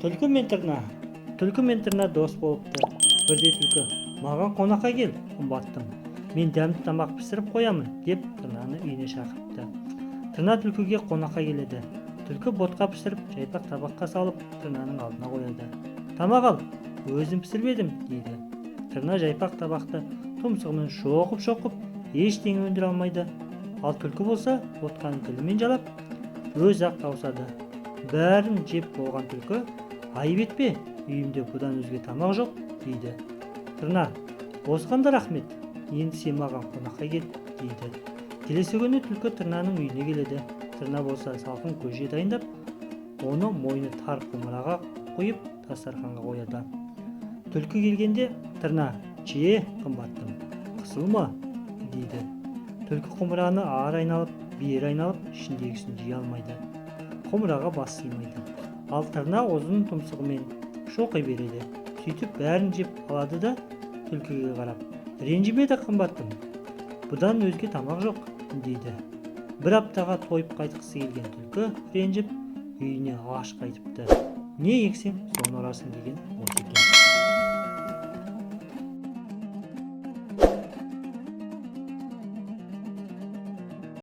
Түлкі мен тырна дос болыпты. Бірде түлкі: "Маған қонаққа кел, қымбаттым. Мен дәмді тамақ пісіріп қоямын", деп тырнаны үйіне шақырыпты. Тырна түлкіге қонаққа келеді. Түлкі ботқа пісіріп, жайпақ табаққа салып, тырнаның алдына қояды. "Тамақ ал, өзім пісірмедім", дейді. Тырна жайпақ табақты тұмсығымен шоқып, ештеңе өндіре алмайды. Ал түлкі болса, ботқаны тілімен жалап, өз-ақ тауысады. Бәрін жеп болған түлкі: "Айып етпе, үйімде бұдан өзге тамақ жоқ", дейді. Тырна: "Осыған да рахмет, енді сен маған қонаққа кел", дейді. Келесі күні түлкі тырнаның үйіне келеді. Тырна болса салқын көже дайындап, оны мойны тар құмыраға құйып, дастарханға қояды. Түлкі келгенде тырна: "Же, қымбаттым, қысылма", дейді. Түлкі құмыраны ары айналып, бері айналып, ішіндегісін жей алмайды. Құмыраға бас сыймайды. Ал тырна ұзын тұмсығымен шоқи береді. Сөйтіп бәрін жеп алады да түлкіге қарап: "Ренжіме де, қымбаттым, бұдан өзге тамақ жоқ", дейді. Бір аптаға тойып қайтқысы келген түлкі ренжіп, үйіне аш қайтыпты. "Не ексең, соны орасың" деген осы екен.